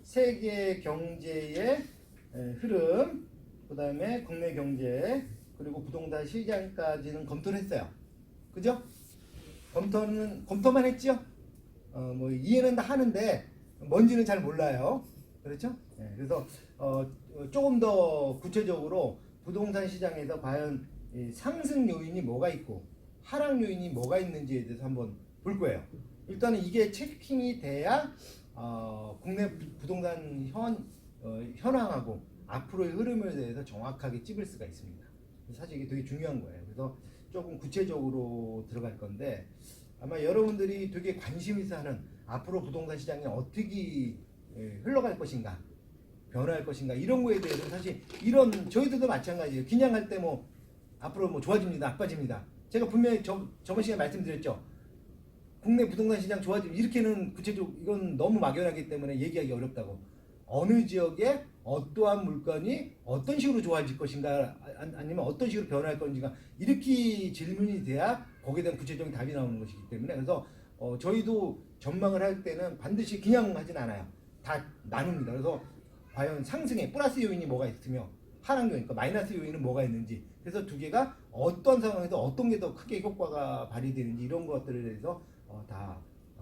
세계 경제의 흐름, 그 다음에 국내 경제, 그리고 부동산 시장까지는 검토를 했어요. 그죠? 검토만 했죠? 뭐 이해는 다 하는데 뭔지는 잘 몰라요. 그렇죠? 네, 그래서 조금 더 구체적으로 부동산 시장에서 과연 상승 요인이 뭐가 있고 하락 요인이 뭐가 있는지에 대해서 한번 볼 거예요. 일단은 이게 체킹이 돼야 국내 부동산 현황하고 앞으로의 흐름에 대해서 정확하게 찝을 수가 있습니다. 사실 이게 되게 중요한 거예요. 그래서 조금 구체적으로 들어갈 건데 아마 여러분들이 되게 관심 있어 하는 앞으로 부동산 시장이 어떻게 흘러갈 것인가, 변화할 것인가 이런 거에 대해서 사실 이런 저희들도 마찬가지예요. 긴양할 때 뭐 앞으로 뭐 좋아집니다, 나빠집니다. 제가 분명히 저번 시간에 말씀드렸죠. 국내 부동산 시장 좋아지면 이렇게는 구체적으로 이건 너무 막연하기 때문에 얘기하기 어렵다고. 어느 지역에 어떠한 물건이 어떤 식으로 좋아질 것인가 아니면 어떤 식으로 변할 건지가 이렇게 질문이 돼야 거기에 대한 구체적인 답이 나오는 것이기 때문에 그래서 저희도 전망을 할 때는 반드시 그냥 하진 않아요. 다 나눕니다. 그래서 과연 상승에 플러스 요인이 뭐가 있으며 하락 요인, 그러니까 마이너스 요인은 뭐가 있는지 그래서 두 개가 어떤 상황에서 어떤 게 더 크게 효과가 발휘되는지 이런 것들에 대해서 다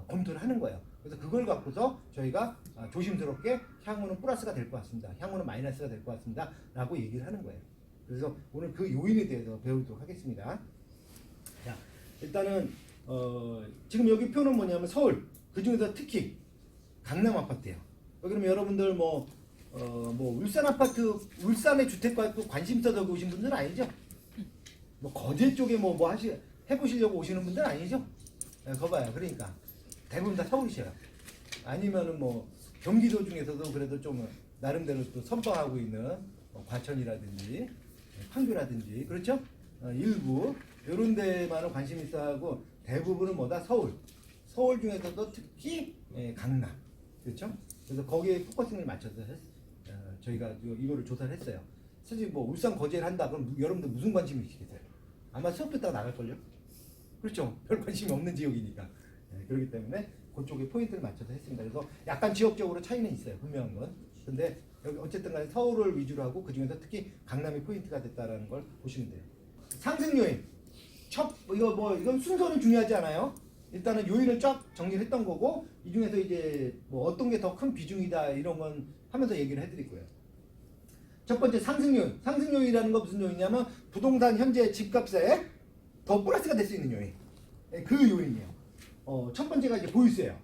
검토를 하는 거예요. 그래서 그걸 갖고서 저희가 조심스럽게 향후는 플러스가 될 것 같습니다. 향후는 마이너스가 될 것 같습니다. 라고 얘기를 하는 거예요. 그래서 오늘 그 요인에 대해서 배우도록 하겠습니다. 자, 일단은 지금 여기 표는 뭐냐면 서울, 그 중에서 특히 강남 아파트예요. 그러면 여러분들 뭐 울산 아파트, 울산의 주택과 또 관심 있어서 오신 분들은 아니죠? 뭐 거제 쪽에 해보시려고 오시는 분들은 아니죠? 거 봐요. 그러니까 대부분 다 서울이셔요. 아니면은 뭐 경기도 중에서도 그래도 좀 나름대로 또 선방하고 있는 과천이라든지 판교라든지 그렇죠? 일부 이런 데만은 관심 있어하고 대부분은 뭐다 서울 중에서도 특히 강남 그렇죠? 그래서 거기에 포커싱을 맞춰서 저희가 이거를 조사를 했어요. 사실 뭐 울산 거제를 한다 그럼 여러분들 무슨 관심이 있겠어요? 아마 수업 듣다가 나갈걸요? 그렇죠? 별 관심이 없는 지역이니까. 그렇기 때문에 그쪽에 포인트를 맞춰서 했습니다. 그래서 약간 지역적으로 차이는 있어요. 분명한 건. 근데 여기 어쨌든 간에 서울을 위주로 하고 그 중에서 특히 강남이 포인트가 됐다라는 걸 보시면 돼요. 상승 요인. 이건 순서는 중요하지 않아요. 일단은 요인을 쫙 정리를 했던 거고 이 중에서 이제 뭐 어떤 게 더 큰 비중이다 이런 건 하면서 얘기를 해드릴 거예요. 첫 번째 상승 요인. 상승 요인이라는 건 무슨 요인이냐면 부동산 현재 집값에 더 플러스가 될 수 있는 요인. 그 요인이에요. 첫 번째가 이제 보유세예요.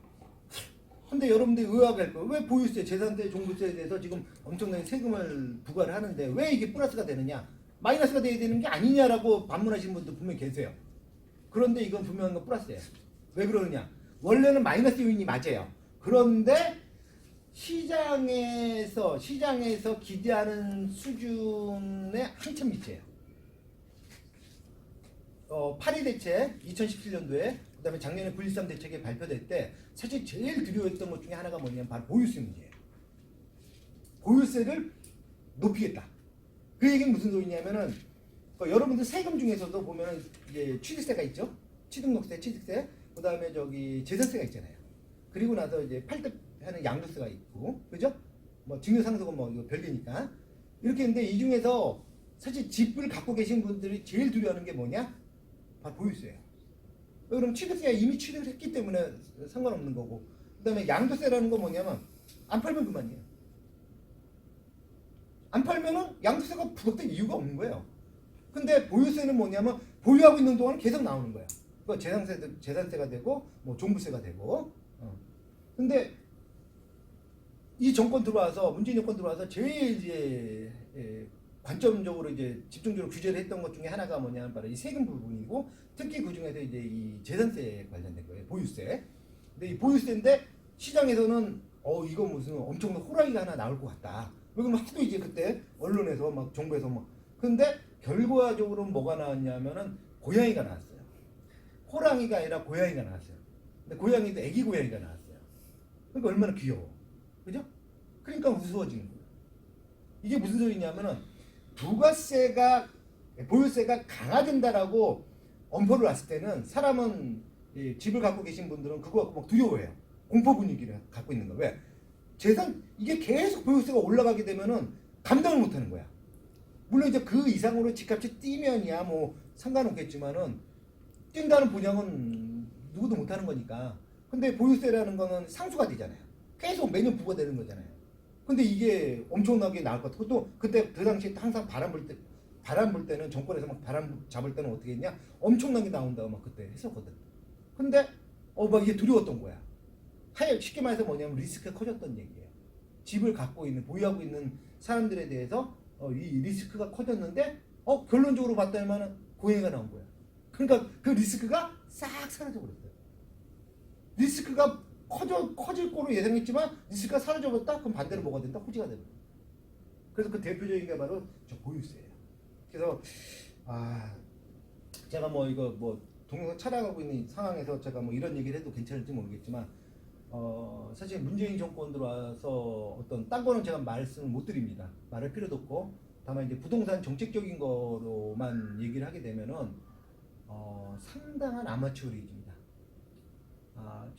근데 여러분들이 의아할 거예요. 왜 보유세, 재산세, 종부세에 대해서 지금 엄청나게 세금을 부과를 하는데 왜 이게 플러스가 되느냐? 마이너스가 돼야 되는 게 아니냐라고 반문하시는 분들 분명히 계세요. 그런데 이건 분명한 건 플러스예요. 왜 그러느냐? 원래는 마이너스 요인이 맞아요. 그런데 시장에서 기대하는 수준에 한참 밑이에요. 파리 대책 2017년도에 그다음에 작년에 9.13 대책이 발표될 때 사실 제일 두려워했던 것 중에 하나가 뭐냐면 바로 보유세 문제예요. 보유세를 높이겠다. 그 얘기는 무슨 소리냐면은 여러분들 세금 중에서도 보면 이제 취득세가 있죠. 취등록세, 취득세, 그다음에 재산세가 있잖아요. 그리고 나서 이제 팔등하는 양도세가 있고, 그죠? 뭐 증여상속은 뭐 이거 별개니까 이렇게 있는데 이 중에서 사실 집을 갖고 계신 분들이 제일 두려워하는 게 뭐냐? 바로 보유세예요. 그럼 취득세가 이미 취득을 했기 때문에 상관없는 거고 그 다음에 양도세라는 건 뭐냐면 안 팔면 그만이에요. 안 팔면은 양도세가 부각될 이유가 없는 거예요. 근데 보유세는 뭐냐면 보유하고 있는 동안 계속 나오는 거예요. 그 재산세가 되고 뭐 종부세가 되고 근데 이 정권 들어와서 문재인 정권 들어와서 제일 이제 관점적으로 이제 집중적으로 규제를 했던 것 중에 하나가 뭐냐면 바로 이 세금 부분이고 특히 그 중에서 이제 이 재산세에 관련된 거예요. 보유세. 근데 이 보유세인데 시장에서는 이거 무슨 엄청난 호랑이가 하나 나올 것 같다. 그러면 하도 이제 그때 언론에서 막 정부에서 막 근데 결과적으로는 뭐가 나왔냐면은 고양이가 나왔어요. 호랑이가 아니라 고양이가 나왔어요. 근데 고양이도 애기 고양이가 나왔어요. 그러니까 얼마나 귀여워. 그죠? 그러니까 우스워지는 거예요. 이게 무슨 소리냐면은 보유세가 강화된다라고 엄포를 놨을 때는 사람은 집을 갖고 계신 분들은 그거 갖고 막 두려워해요. 공포 분위기를 갖고 있는 거예요. 왜? 재산 이게 계속 보유세가 올라가게 되면은 감당을 못하는 거야. 물론 이제 그 이상으로 집값이 뛰면이야 뭐 상관없겠지만은 뛴다는 보장은 누구도 못하는 거니까. 근데 보유세라는 거는 상수가 되잖아요. 계속 매년 부과되는 거잖아요. 근데 이게 엄청나게 나올 것 같고 또 그때 그 당시에 항상 바람 불 때는 정권에서 막 바람 잡을 때는 어떻게 했냐 엄청나게 나온다고 막 그때 했었거든. 근데 막 이게 두려웠던 거야. 쉽게 말해서 뭐냐면 리스크가 커졌던 얘기예요. 집을 갖고 있는 보유하고 있는 사람들에 대해서 이 리스크가 커졌는데 결론적으로 봤다면 고해가 나온 거야. 그러니까 그 리스크가 싹 사라져 버렸어요. 리스크가 커질 거로 예상했지만 리스크가 사라져버렸다? 그럼 반대로 뭐가 된다? 호지가 된다. 그래서 그 대표적인 게 바로 저 보유세예요. 그래서 제가 뭐 이거 뭐 동영상 촬영하고 있는 상황에서 제가 뭐 이런 얘기를 해도 괜찮을지 모르겠지만 사실 문재인 정권 들어와서 어떤 딴 거는 제가 말씀을 못 드립니다. 말할 필요도 없고 다만 이제 부동산 정책적인 거로만 얘기를 하게 되면은 상당한 아마추어리즘입니다.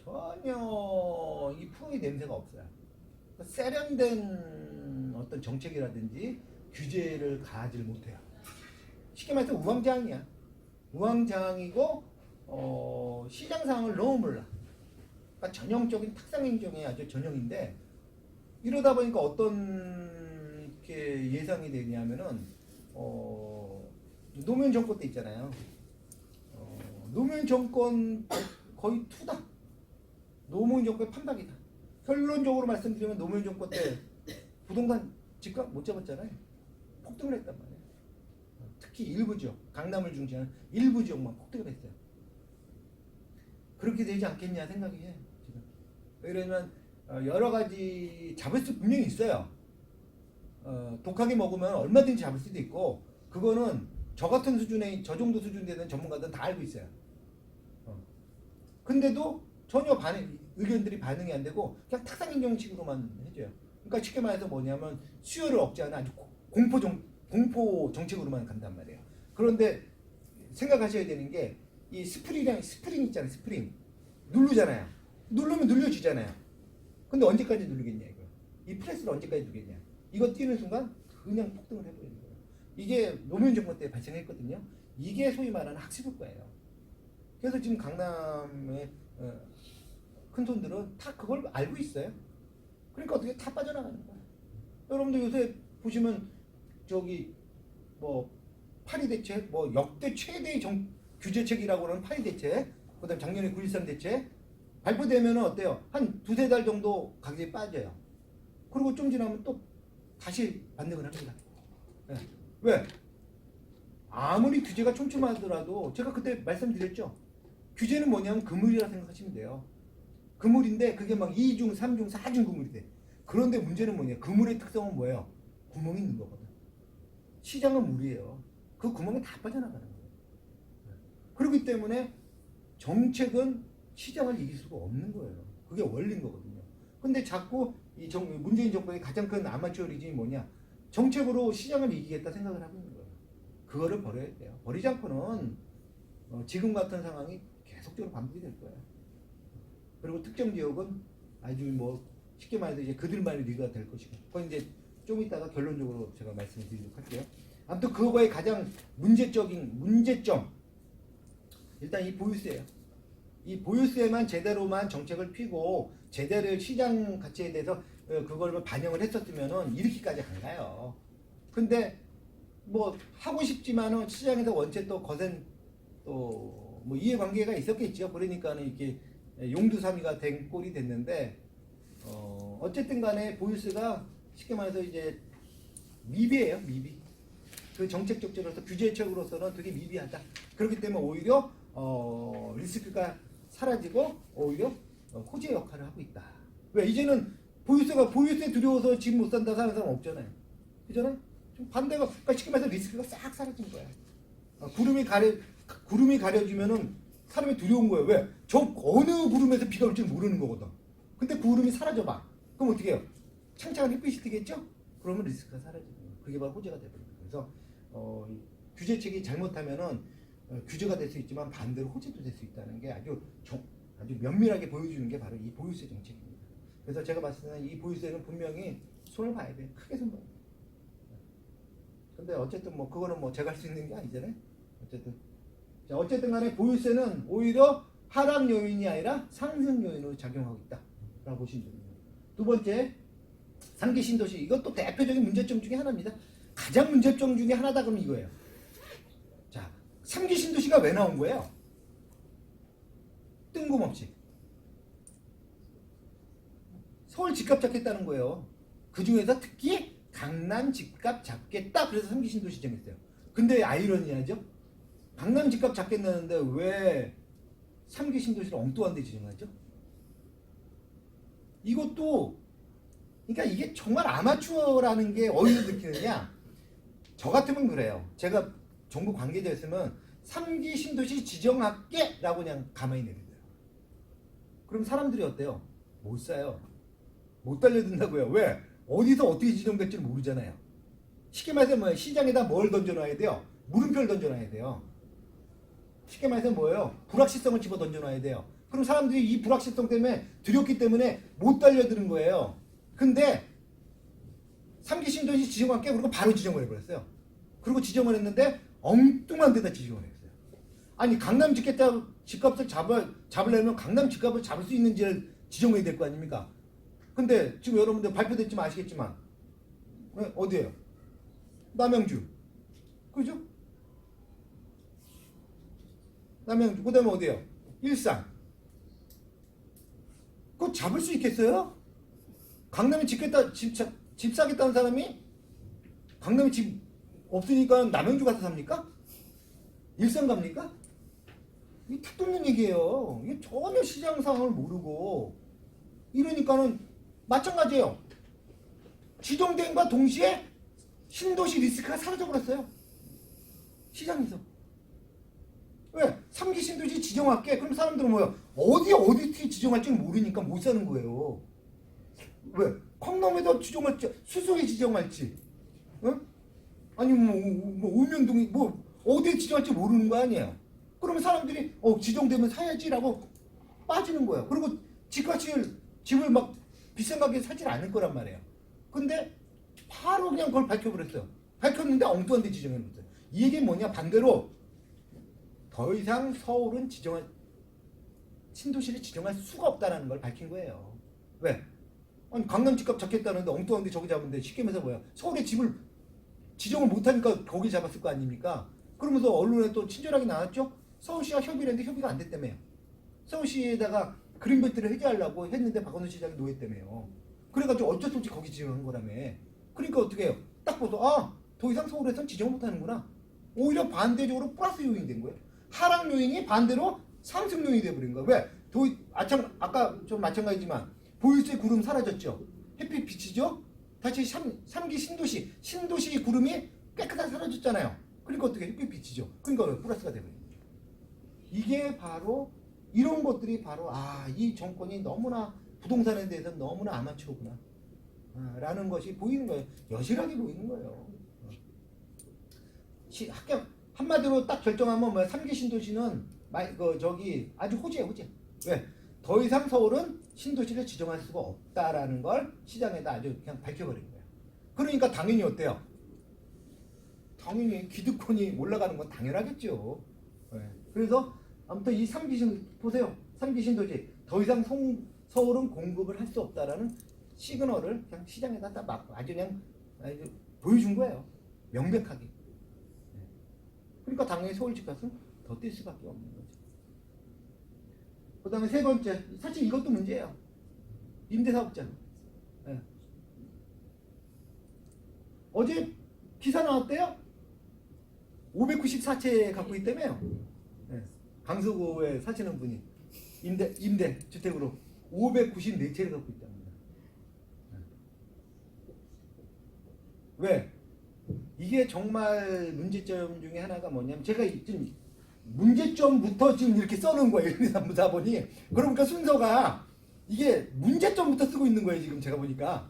전혀 이 프로의 냄새가 없어요. 세련된 어떤 정책이라든지 규제를 가하지를 못해요. 쉽게 말해서 우왕좌왕이야. 우왕좌왕이고 시장 상황을 너무 몰라. 그러니까 전형적인 탁상행정의 아주 전형인데 이러다 보니까 어떤 게 예상이 되냐면은 노무현 정권 때 있잖아요. 노무현 정권 거의 투다. 노무현 정권 판박이다. 결론적으로 말씀드리면 노무현 정권 때 부동산 집값 못 잡았잖아요. 폭등을 했단 말이에요. 특히 일부 지역, 강남을 중심한 일부 지역만 폭등을 했어요. 그렇게 되지 않겠냐 생각이 해. 지금. 왜냐면 여러 가지 잡을 수 분명히 있어요. 독하게 먹으면 얼마든지 잡을 수도 있고 그거는 저 같은 수준의 저 정도 수준 되는 전문가들은 다 알고 있어요. 근데도 전혀 의견들이 반응이 안 되고 그냥 탁상인정식으로만 해줘요. 그러니까 쉽게 말해서 뭐냐면 수요를 억제하는 아주 공포 정책으로만 간단 말이에요. 그런데 생각하셔야 되는 게 이 스프링 있잖아요. 스프링 누르잖아요. 누르면 눌려지잖아요. 근데 언제까지 누르겠냐 이거. 이 프레스를 언제까지 누르겠냐. 이거 뛰는 순간 그냥 폭등을 해버리는 거예요. 이게 노무현 정권 때 발생했거든요. 이게 소위 말하는 학습효과예요. 그래서 지금 강남의 큰 손들은 다 그걸 알고 있어요. 그러니까 어떻게 다 빠져나가는 거예요. 여러분들 요새 보시면 저기 뭐 파리 대책, 뭐 역대 최대의 규제책이라고 하는 파리 대책, 그다음 작년에 9.13 대책 발표되면은 어때요? 한 두세 달 정도 가격이 빠져요. 그리고 좀 지나면 또 다시 반등을 합니다. 네. 왜? 아무리 규제가 촘촘하더라도 제가 그때 말씀드렸죠. 규제는 뭐냐면 그물이라 생각하시면 돼요. 그물인데 그게 막 2중, 3중, 4중 그물이 돼. 그런데 문제는 뭐냐? 그물의 특성은 뭐예요? 구멍이 있는 거거든. 시장은 물이에요. 그 구멍에 다 빠져나가는 거예요. 그렇기 때문에 정책은 시장을 이길 수가 없는 거예요. 그게 원리인 거거든요. 근데 자꾸 문재인 정권의 가장 큰 아마추어리즘이 뭐냐? 정책으로 시장을 이기겠다 생각을 하고 있는 거예요. 그거를 버려야 돼요. 버리지 않고는 지금 같은 상황이 계속적으로 반복이 될 거예요. 그리고 특정 지역은 아주 뭐 쉽게 말해서 이제 그들만의 리그가 될 것이고, 그건 이제 좀 이따가 결론적으로 제가 말씀드리도록 할게요. 아무튼 그거의 가장 문제점 일단 이 보유세예요. 이 보유세만 제대로만 정책을 피고 제대로 시장 가치에 대해서 그걸 반영을 했었으면은 이렇게까지 안 가요. 근데 뭐 하고 싶지만은 시장에서 원체 또 거센 또 뭐 이해관계가 있었겠죠. 그러니까는 이렇게 용두사미가 된 꼴이 됐는데 어쨌든 간에 보유세가 쉽게 말해서 이제 미비해요. 미비. 그 정책적으로서 규제책으로서는 되게 미비하다. 그렇기 때문에 오히려 리스크가 사라지고 오히려 호재 역할을 하고 있다. 왜? 이제는 보유세 두려워서 집 못 산다 하는 사람 없잖아요. 그잖아요? 좀 반대가, 그러니까 쉽게 말해서 리스크가 싹 사라진 거야. 구름이 가려지면은 사람이 두려운 거예요. 왜? 저 어느 구름에서 비가 올지 모르는 거거든. 근데 그 구름이 사라져봐. 그럼 어떻게 해요? 창창한 햇빛이 뜨겠죠? 그러면 리스크가 사라지는 거예요. 그게 바로 호재가 되버립니다. 그래서 규제책이 잘못하면은 규제가 될 수 있지만 반대로 호재도 될 수 있다는 게 아주 면밀하게 보여주는 게 바로 이 보유세 정책입니다. 그래서 제가 봤을 때는 이 보유세는 분명히 손을 봐야 돼. 크게 손 봐야 돼. 근데 어쨌든 뭐 그거는 뭐 제가 할 수 있는 게 아니잖아요. 어쨌든 자, 어쨌든 간에 보유세는 오히려 하락 요인이 아니라 상승 요인으로 작용하고 있다라고 보시면 됩니다. 두 번째, 3기 신도시. 이것도 대표적인 문제점 중에 하나입니다. 가장 문제점 중에 하나다 그러면 이거예요. 자, 3기 신도시가 왜 나온 거예요? 뜬금없이. 서울 집값 잡겠다는 거예요. 그 중에서 특히 강남 집값 잡겠다. 그래서 3기 신도시 정했어요. 근데 아이러니하죠? 강남 집값 잡겠다는데 왜 3기 신도시를 엉뚱한 데 지정하죠? 이것도 그러니까 이게 정말 아마추어라는 게 어디서 느끼느냐? 저 같으면 그래요. 제가 정부 관계자였으면 3기 신도시 지정할게 라고 그냥 가만히 내려둬요. 그럼 사람들이 어때요? 못 사요. 못 달려든다고요. 왜? 어디서 어떻게 지정될지 모르잖아요. 쉽게 말해서 뭐예요? 시장에다 뭘 던져놔야 돼요? 물음표를 던져놔야 돼요. 쉽게 말해서 뭐예요? 불확실성을 집어 던져놔야 돼요. 그럼 사람들이 이 불확실성 때문에 두렵기 때문에 못 달려드는 거예요. 근데 3기 신도시 지정할게 그리고 바로 지정을 해버렸어요. 그리고 지정을 했는데 엉뚱한 데다 지정을 했어요. 아니 강남 집값을 잡으려면 강남 집값을 잡을 수 있는지를 지정해야 될 거 아닙니까? 근데 지금 여러분들 발표됐지만 아시겠지만 어디예요? 남양주. 그죠? 남양주. 그 다음에 어디예요? 일산. 그거 잡을 수 있겠어요? 강남에 집 사겠다는 사람이 강남에 집 없으니까 남양주 가서 삽니까? 일산 갑니까? 이게 툭 뚫는 얘기예요. 이게 전혀 시장 상황을 모르고 이러니까는 마찬가지예요. 지정된과 동시에 신도시 리스크가 사라져버렸어요. 시장에서. 왜? 3기 신도시 지정할게. 그럼 사람들은 뭐야? 어떻게 지정할지 모르니까 못 사는 거예요. 왜? 콩놈에다 지정할지, 수소에 지정할지, 어? 아니면 뭐 읍면동이 뭐 어디에 지정할지 모르는 거 아니에요. 그러면 사람들이 지정되면 사야지라고 빠지는 거예요. 그리고 집을 막 비싼 가격에 사질 않을 거란 말이에요. 근데 바로 그냥 그걸 밝혀버렸어요. 밝혔는데 엉뚱한 데 지정해놓았어요. 이게 뭐냐? 반대로 더 이상 서울은 신도시를 지정할 수가 없다는 걸 밝힌 거예요. 왜? 아니 강남 집값 잡겠다는데 엉뚱한 데 저기 잡은데 쉽게 말해서 뭐야? 서울에 집을 지정을 못하니까 거기 잡았을 거 아닙니까? 그러면서 언론에 또 친절하게 나왔죠? 서울시와 협의를 했는데 협의가 안 됐다며요. 서울시에다가 그린벨트를 해제하려고 했는데 박원순 시장이 노했다며요. 그래가지고 어쩔 수 없이 거기 지정한 거라며. 그러니까 어떻게 해요? 딱 보서 더 이상 서울에선 지정을 못하는구나. 오히려 반대적으로 플러스 요인이 된 거예요. 하락 요인이 반대로 상승 요인이 돼버린 거예요. 왜? 아까 좀 마찬가지지만 보유세 구름 사라졌죠. 햇빛 비치죠. 다시 3기 신도시 구름이 깨끗하게 사라졌잖아요. 그러니까 어떻게 햇빛 비치죠. 그러니까 플러스가 되버린 거예요. 이게 바로 이런 것들이 바로 이 정권이 너무나 부동산에 대해서 너무나 아마추어구나 라는 것이 보이는 거예요. 여실하게 보이는 거예요. 한마디로 딱 결정하면 3기 신도시는 아주 호재예요. 왜? 더 이상 서울은 신도시를 지정할 수가 없다라는 걸 시장에다 아주 그냥 밝혀버린 거예요. 그러니까 당연히 어때요? 당연히 기득권이 올라가는 건 당연하겠죠. 네. 그래서 아무튼 이 3기 보세요. 3기 신도시 더 이상 서울은 공급을 할 수 없다라는 시그널을 그냥 시장에다 딱 아주 보여준 거예요. 명백하게. 네. 그러니까 당연히 서울 집값은 더 뛸 수밖에 없는 거죠. 그 다음에 세 번째, 사실 이것도 문제예요. 임대사업자. 네. 어제 기사 나왔대요. 594채 갖고 있다며요. 네. 강서구에 사시는 분이 임대 주택으로 594채를 갖고 있답니다. 네. 왜? 이게 정말 문제점 중에 하나가 뭐냐면 제가 지금 문제점부터 지금 이렇게 써놓은 거예요. 1, 2, 3, 4번이. 그러니까 순서가 이게 문제점부터 쓰고 있는 거예요. 지금 제가 보니까.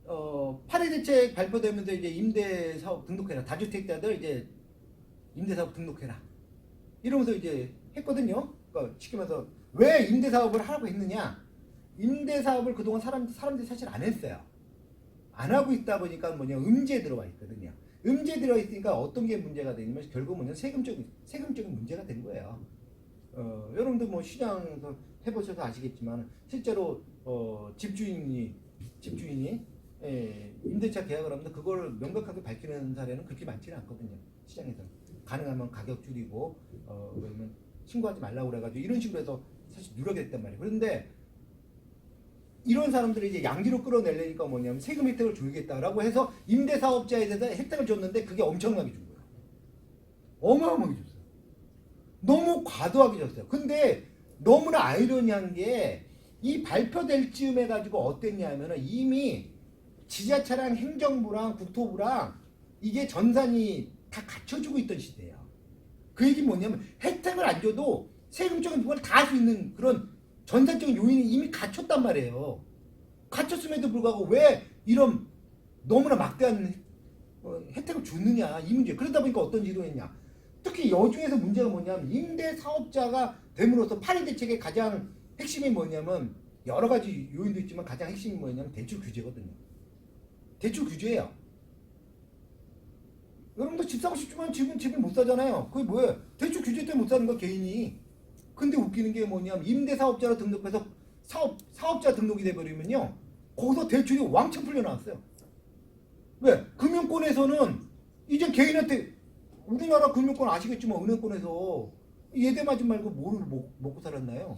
8회 대책 발표되면서 이제 임대사업 등록해라. 다주택자들 이제 임대사업 등록해라. 이러면서 이제 했거든요. 그러니까 쉽게 말해서 왜 임대사업을 하라고 했느냐? 임대사업을 그동안 사람들이 사실 안 했어요. 안 하고 있다 보니까 뭐냐, 음지에 들어와 있거든요. 음지에 들어와 있으니까 어떤 게 문제가 되냐면 결국 뭐냐, 세금적인 문제가 된 거예요. 여러분들 뭐 시장에서 해보셔서 아시겠지만 실제로 집주인이 임대차 계약을 하면 그걸 명백하게 밝히는 사례는 그렇게 많지는 않거든요. 시장에서 가능하면 가격 줄이고 그러면 신고하지 말라고 그래가지고 이런 식으로 해서 사실 누락이 됐단 말이에요. 그런데 이런 사람들이 이제 양지로 끌어내려니까 뭐냐면 세금 혜택을 주겠다라고 해서 임대사업자에 대해서 혜택을 줬는데 그게 엄청나게 준 거예요. 어마어마하게 줬어요. 너무 과도하게 줬어요. 근데 너무나 아이러니한 게 이 발표될 즈음 해가지고 어땠냐면은 이미 지자체랑 행정부랑 국토부랑 이게 전산이 다 갖춰주고 있던 시대예요. 그 얘기 뭐냐면 혜택을 안 줘도 세금적인 부분을 다 할 수 있는 그런 전산적인 요인이 이미 갖췄단 말이에요. 갖췄음에도 불구하고 왜 이런 너무나 막대한 혜택을 주느냐 이 문제. 그러다 보니까 어떤 일을 했냐. 특히 여중에서 문제가 뭐냐면 임대사업자가 됨으로써 파리 대책의 가장 핵심이 뭐냐면 여러 가지 요인도 있지만 가장 핵심이 뭐냐면 대출 규제거든요. 대출 규제예요. 여러분들 집 사고 싶지만 집을 못 사잖아요. 그게 뭐예요? 대출 규제 때문에 못 사는 거 개인이. 근데 웃기는 게 뭐냐면 임대사업자로 등록해서 사업자 등록이 돼버리면요. 거기서 대출이 왕창 풀려 나왔어요. 왜? 금융권에서는 이제 개인한테 우리나라 금융권 아시겠지만 은행권에서 예대 맞지 말고 뭐를 먹고 살았나요?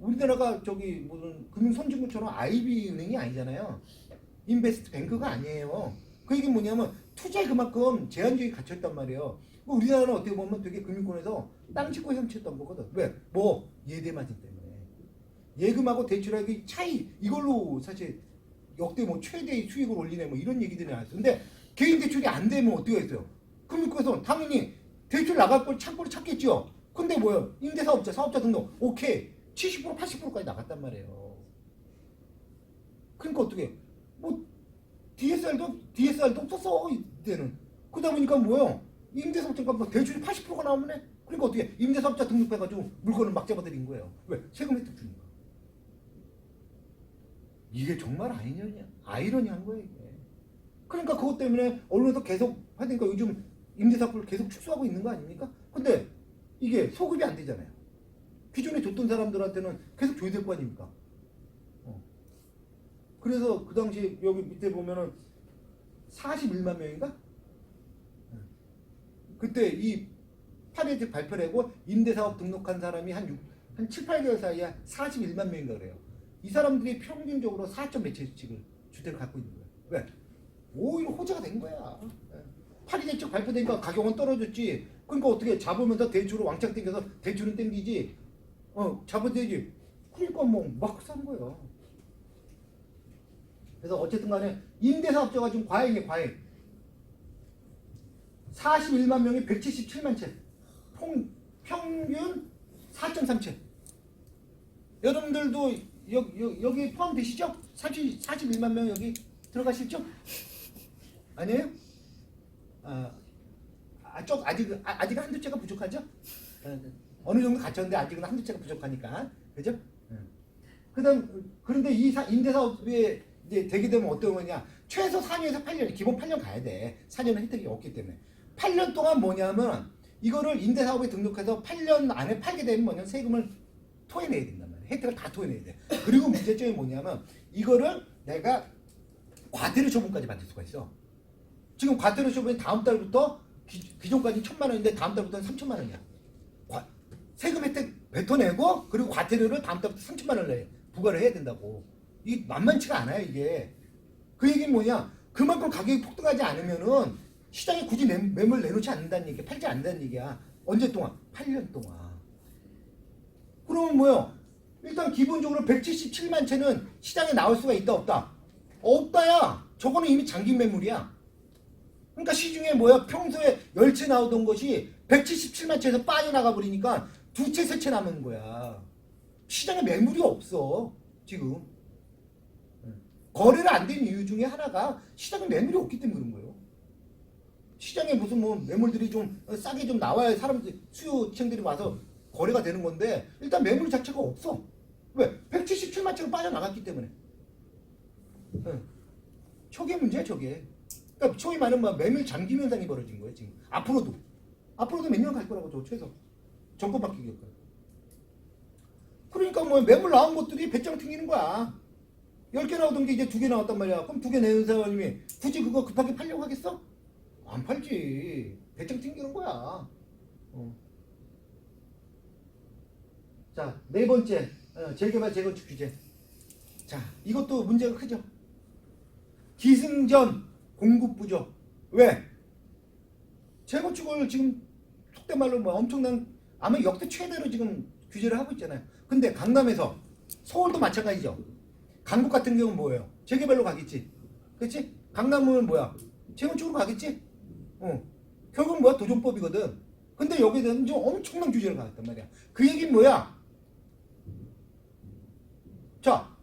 우리나라가 저기 무슨 금융선진국처럼 IB 은행이 아니잖아요. 인베스트 뱅크가 아니에요. 그 얘기는 뭐냐면 투자에 그만큼 제한적이 갇혀있단 말이에요. 우리나라는 어떻게 보면 되게 금융권에서 땅 짓고 헤엄쳤던 거거든. 왜? 뭐 예대 맞은 때문에. 예금하고 대출하기 차이 이걸로 사실 역대 뭐 최대의 수익을 올리네 뭐 이런 얘기들이 나왔어요. 근데 개인 대출이 안 되면 어떻게 했어요? 금융권에서 당연히 대출 나갈 걸 창고를 찾겠죠. 근데 뭐예요? 임대사업자, 사업자 등록 오케이 70% 80%까지 나갔단 말이에요. 그러니까 어떻게 뭐 DSR도 없었어 이때는. 그러다 보니까 뭐예요? 임대사업자가 뭐 대출이 80%가 나오면 그러니까 어떻게 임대사업자 등록해가지고 물건을 막 잡아들인 거예요. 왜? 세금 혜택 주니까. 이게 정말 아이러니한 거예요 이게. 그러니까 그것 때문에 언론에서 계속 하니까 요즘 임대사업을 계속 축소하고 있는 거 아닙니까? 근데 이게 소급이 안 되잖아요. 기존에 줬던 사람들한테는 계속 줘야 될 거 아닙니까? 그래서 그 당시 여기 밑에 보면은 41만 명인가? 그때 이 파리혜택 발표를 하고 임대사업 등록한 사람이 한 7, 8개월 사이에 41만 명인가 그래요. 이 사람들이 평균적으로 4점 몇 채씩을 주택을 갖고 있는 거예요. 왜? 오히려 호재가 된 거야. 파리대책 발표되니까 가격은 떨어졌지. 그러니까 어떻게 잡으면서 대출을 왕창 땡겨서 대출은 땡기지. 잡아야지. 그러니까 뭐 막 산 거예요. 그래서 어쨌든 간에 임대사업자가 좀 과잉이에요. 과잉. 41만 명이 177만 채. 평균 4.3채. 여러분들도 여기 포함되시죠? 41만 명 여기 들어가시죠? 아니에요? 아직 한두 채가 부족하죠? 어느 정도 갖췄는데 아직은 한두 채가 부족하니까. 그죠? 그런데 이 임대사업에 이제 되게 되면 어떤 거냐? 최소 4년에서 8년, 기본 8년 가야 돼. 4년은 혜택이 없기 때문에. 8년 동안 뭐냐면 이거를 임대사업에 등록해서 8년 안에 팔게 되면 뭐냐면 세금을 토해내야 된단 말이야. 혜택을 다 토해내야 돼. 그리고 문제점이 뭐냐면 이거를 내가 과태료 처분까지 받을 수가 있어. 지금 과태료 처분이 다음 달부터 기존까지 1,000만 원인데 다음 달부터는 3,000만 원이야. 세금 혜택 뱉어내고 그리고 과태료를 다음 달부터 3,000만 원을 부과를 해야 된다고. 이게 만만치가 않아요 이게. 그 얘기는 뭐냐? 그만큼 가격이 폭등하지 않으면은 시장에 굳이 매물 내놓지 않는다는 얘기야. 팔지 않는다는 얘기야. 언제 동안? 8년 동안. 그러면 뭐요? 일단 기본적으로 177만 채는 시장에 나올 수가 있다 없다? 없다야. 저거는 이미 잠긴 매물이야. 그러니까 시중에 뭐야? 평소에 10채 나오던 것이 177만 채에서 빠져나가 버리니까 2채, 3채 남은 거야. 시장에 매물이 없어 지금. 거래가 안 된 이유 중에 하나가 시장에 매물이 없기 때문에 그런 거예요. 시장에 무슨 뭐 매물들이 좀 싸게 좀 나와야 사람들 수요층들이 와서 거래가 되는 건데 일단 매물 자체가 없어. 왜? 177만짜리 빠져나갔기 때문에. 응. 저게 문제야 저게. 그러니까 소위 말하면 매물 잠김 현상이 벌어진 거예요 지금. 앞으로도 몇 년 갈 거라고 저 최소 정권 바뀌겠고. 그러니까 뭐 매물 나온 것들이 배짱 튕기는 거야. 10개 나오던 게 이제 2개 나왔단 말이야. 그럼 2개 내는 사람이 굳이 그거 급하게 팔려고 하겠어? 안 팔지. 배짱 튕기는 거야. 자, 네 번째 재개발 재건축 규제. 자, 이것도 문제가 크죠. 기승전 공급 부족. 왜? 재건축을 지금 속된 말로 뭐 엄청난 아마 역대 최대로 지금 규제를 하고 있잖아요. 근데 강남에서 서울도 마찬가지죠. 강북 같은 경우는 뭐예요? 재개발로 가겠지. 그렇지? 강남은 뭐야? 재건축으로 가겠지? 결국은 뭐야? 도정법이거든. 근데 여기에 대해서 좀 엄청난 규제를 가졌단 말이야. 그 얘기는 뭐야? 자,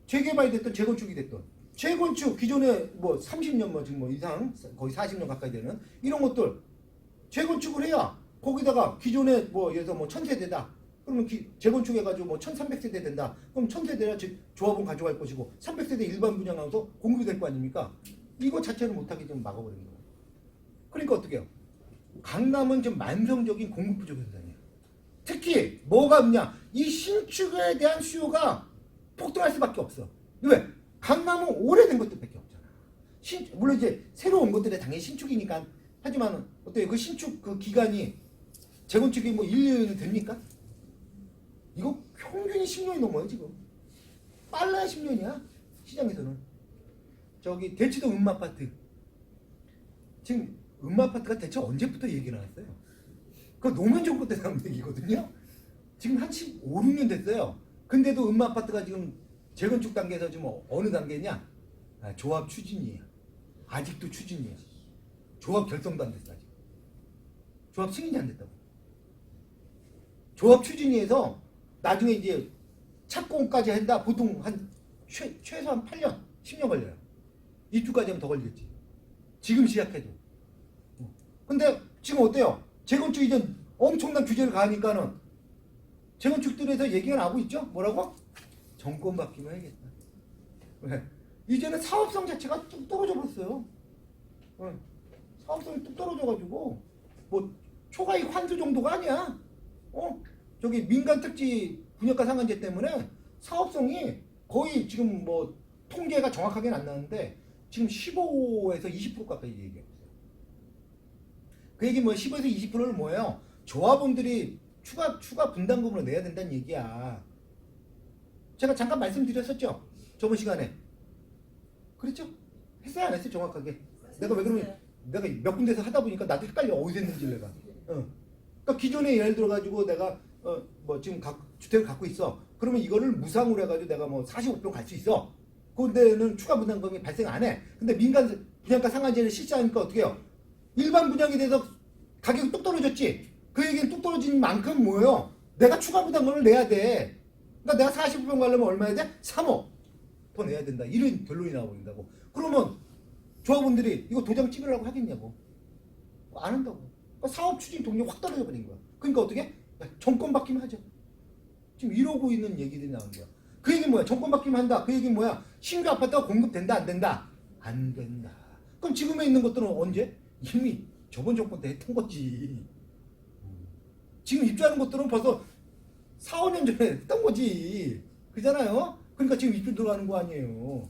재개발이 됐든 재건축이 됐든 재건축 기존에 뭐 30년 뭐 지금 뭐 이상 거의 40년 가까이 되는 이런 것들 재건축을 해야 거기다가 기존에 뭐 예를 들어 뭐 1000세대다. 그러면 재건축해가지고 뭐 1300세대 된다. 그럼 1000세대라 즉 조합은 가져갈 것이고 300세대 일반 분양하면서 공급이 될 거 아닙니까? 이거 자체를 못하게 좀 막아버리는 거예요. 그러니까 어떻게 해요? 강남은 좀 만성적인 공급 부족 현상이에요. 특히 뭐가 없냐? 이 신축에 대한 수요가 폭등할 수밖에 없어. 왜? 강남은 오래된 것들밖에 없잖아. 물론 이제 새로 온 것들이 당연히 신축이니까 하지만 어때요? 그 신축 그 기간이 재건축이 뭐 1년이 됩니까? 이거 평균이 10년이 넘어요 지금. 빨라야 10년이야 시장에서는. 저기 대치동 음마아파트 지금 음마아파트가 대체 언제부터 얘기 나왔어요? 그거 노무현 정부 때 나온 얘기거든요. 지금 한 15, 16년 됐어요. 근데도 음마아파트가 지금 재건축 단계에서 지금 어느 단계냐? 조합 추진이에요. 아직도 추진이에요. 조합 결성도 안 됐어 아직. 조합 승인이 안 됐다고. 조합 추진위에서 나중에 이제 착공까지 한다. 보통 한 최소한 8년, 10년 걸려요. 입주까지 하면 더 걸리겠지. 지금 시작해도. 근데 지금 어때요? 재건축 이전 엄청난 규제를 가하니까는 재건축들에서 얘기가 나오고 있죠? 뭐라고? 정권 바뀌면 해야겠다. 왜? 이제는 사업성 자체가 뚝 떨어져 버렸어요. 사업성이 뚝 떨어져가지고 뭐 초과이익 환수 정도가 아니야. 저기 민간 특지 분양가 상한제 때문에 사업성이 거의 지금 뭐 통계가 정확하게는 안 나는데 지금 15에서 20% 가까이 얘기하고 있어요. 그 얘기 뭐 15에서 20%를 뭐예요? 조합원들이 추가 분담금으로 내야 된다는 얘기야. 제가 잠깐 말씀드렸었죠? 저번 시간에. 그랬죠? 했어요 안 했어요 정확하게? 내가 왜 그러면 내가 몇 군데서 하다 보니까 나도 헷갈려 어디서 했는지 내가. 그러니까 기존에 예를 들어 가지고 내가 뭐 지금 주택을 갖고 있어. 그러면 이거를 무상으로 해가지고 내가 뭐 45평 갈 수 있어. 그런데는 추가 분담금이 발생 안 해. 근데 민간 분양가 상한제를 실시하니까 어떻게 해요? 일반 분양에 대해서 가격이 뚝 떨어졌지. 그 얘기는 뚝 떨어진 만큼 뭐예요? 내가 추가 부담금을 내야 돼. 그러니까 내가 45평 가려면 얼마 해야 돼? 3억 더 내야 된다. 이런 결론이 나와버린다고. 그러면 조합원들이 이거 도장 찍으려고 하겠냐고. 안 한다고. 그러니까 사업 추진 동력이 확 떨어져 버린 거야. 그러니까 어떻게? 정권 바뀌면 하죠. 지금 이러고 있는 얘기들이 나오는 거야. 그 얘기는 뭐야? 정권 바뀌면 한다. 그 얘기는 뭐야? 신규 아파트가 공급된다 안 된다? 안 된다. 그럼 지금에 있는 것들은 언제? 이미 저번 정권 때 했던 거지. 지금 입주하는 것들은 벌써 4, 5년 전에 했던 거지. 그잖아요? 그러니까 지금 입주 들어가는 거 아니에요.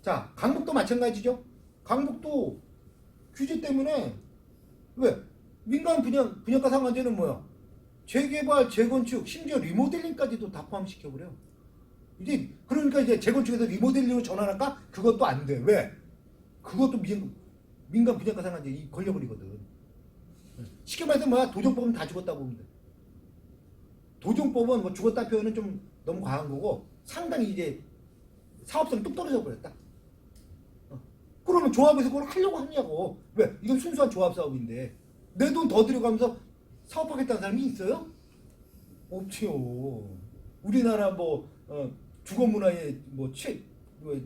자, 강북도 마찬가지죠. 강북도 규제 때문에 왜? 민간 분양가 상한제는 뭐야? 재개발, 재건축, 심지어 리모델링까지도 다 포함시켜버려. 이제 그러니까 이제 재건축에서 리모델링으로 전환할까? 그것도 안 돼. 왜? 그것도 민간 분양가 상한제 걸려버리거든. 쉽게 말해서 뭐야? 도정법은 다 죽었다고 보면 돼. 도정법은 뭐 죽었다 표현은 좀 너무 과한 거고 상당히 이제 사업성이 뚝 떨어져 버렸다. 그러면 조합에서 그걸 하려고 하냐고. 왜? 이건 순수한 조합 사업인데 내 돈 더 들여가면서 사업하겠다는 사람이 있어요? 없지요. 우리나라 뭐 주거 문화의 뭐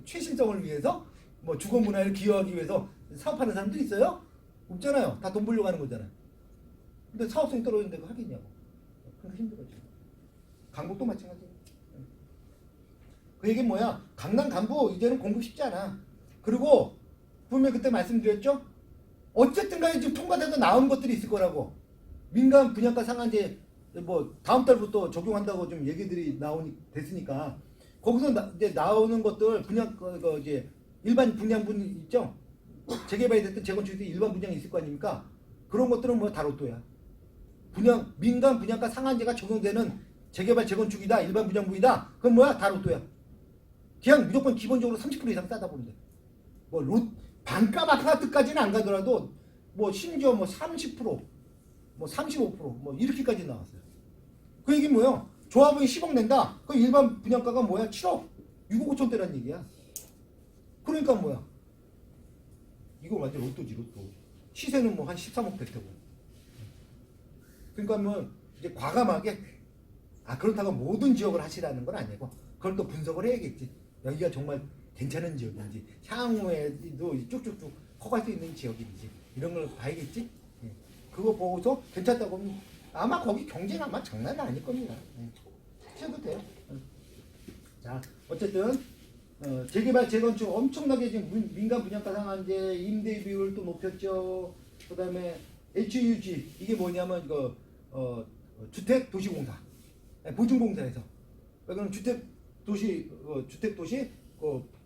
최신성을 위해서 뭐 주거 문화를 기여하기 위해서 사업하는 사람들이 있어요? 없잖아요. 다 돈 벌려고 하는 거잖아요. 근데 사업성이 떨어지는데 그거 하겠냐고. 그러니까 힘들어져. 강북도 마찬가지예요. 그 얘기는 뭐야? 강남 간부 이제는 공급 쉽지 않아. 그리고 분명히 그때 말씀드렸죠? 어쨌든 간에 지금 통과돼서 나온 것들이 있을 거라고. 민간 분양가 상한제 뭐 다음 달부터 적용한다고 좀 얘기들이 됐으니까 거기서 이제 나오는 것들 분양 이제 일반 분양분 있죠? 재개발이 됐든 재건축이 됐든 일반 분양이 있을 거 아닙니까? 그런 것들은 뭐 다 로또야. 민간 분양가 상한제가 적용되는 재개발 재건축이다 일반 분양분이다. 그건 뭐야? 다 로또야. 그냥 무조건 기본적으로 30% 이상 싸다 보면 돼. 뭐 반값 아파트까지는 안 가더라도 뭐 심지어 뭐 30%, 뭐 35%, 뭐 이렇게까지 나왔어요. 그 얘기 뭐야? 조합원이 10억 낸다. 그 일반 분양가가 뭐야? 7억, 6억 5천대란 얘기야. 그러니까 뭐야? 이거 완전 로또지 로또. 시세는 뭐 한 13억 될 테고. 그러니까 뭐 이제 과감하게 그렇다고 모든 지역을 하시라는 건 아니고 그걸 또 분석을 해야겠지. 여기가 정말 괜찮은 지역인지 향후에도 쭉쭉쭉 커갈 수 있는 지역인지 이런 걸 봐야겠지. 그거 보고서 괜찮다고 하면 아마 거기 경쟁 아마 장난이 아닐 겁니다. 하셔도 돼요. 자, 어쨌든 재개발 재건축 엄청나게 지금 민간 분양가 상한제 임대 비율 또 높였죠. 그다음에 HUG 이게 뭐냐면 이거 주택 도시공사 보증공사에서 그럼 주택 도시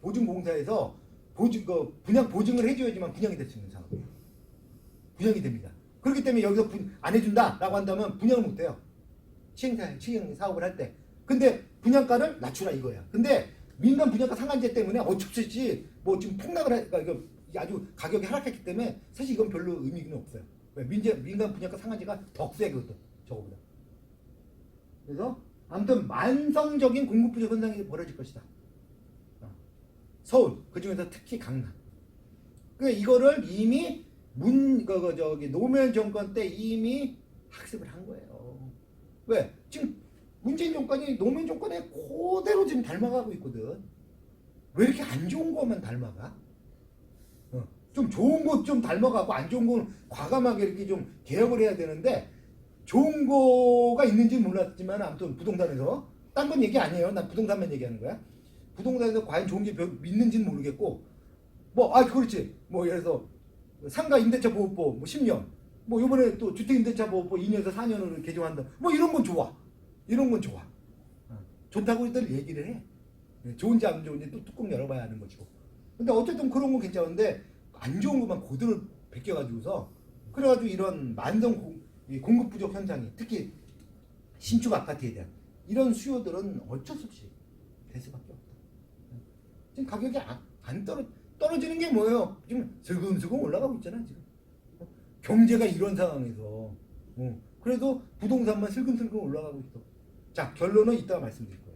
보증공사에서 분양 보증을 해줘야지만 분양이 될 수 있는 상황이에요. 분양이 됩니다. 그렇기 때문에 여기서 안 해준다라고 한다면 분양을 못 해요. 시행 사업을 할 때. 근데 분양가를 낮추라 이거야. 근데 민간 분양가 상한제 때문에 어쩔 수 없이 뭐 지금 폭락을 그러니까 아주 가격이 하락했기 때문에 사실 이건 별로 의미는 없어요. 민간 분양가 상한제가 더 세거든 저거보다. 그래서 아무튼 만성적인 공급 부족 현상이 벌어질 것이다. 서울 그 중에서 특히 강남. 그러니까 이거를 이미 노무현 정권 때 이미 학습을 한 거예요. 왜? 지금 문재인 정권이 노무현 정권에 그대로 지금 닮아가고 있거든. 왜 이렇게 안 좋은 것만 닮아가? 좀 좋은 것 좀 닮아가고 안 좋은 건 과감하게 이렇게 좀 개혁을 해야 되는데 좋은 거가 있는지 몰랐지만 아무튼 부동산에서 딴 건 얘기 아니에요. 난 부동산만 얘기하는 거야. 부동산에서 과연 좋은 게 믿는지는 모르겠고 그렇지. 뭐 예를 들어서 상가 임대차 보호법 뭐 10년 뭐 이번에 또 주택 임대차 보호법 2년에서 4년으로 개정한다. 뭐 이런 건 좋아. 이런 건 좋아. 좋다고들 얘기를 해. 좋은지 안 좋은지 또 뚜껑 열어봐야 하는 것이고. 근데 어쨌든 그런 건 괜찮은데 안 좋은 것만 그대로 베껴가지고서 그래가지고 이런 만성 공급 부족 현상이 특히 신축 아파트에 대한 이런 수요들은 어쩔 수 없이 될 수밖에 없다. 지금 가격이 안 떨어지는 게 뭐예요? 지금 슬금슬금 올라가고 있잖아 지금. 경제가 이런 상황에서 그래도 부동산만 슬금슬금 올라가고 있어. 자, 결론은 이따가 말씀드릴 거예요.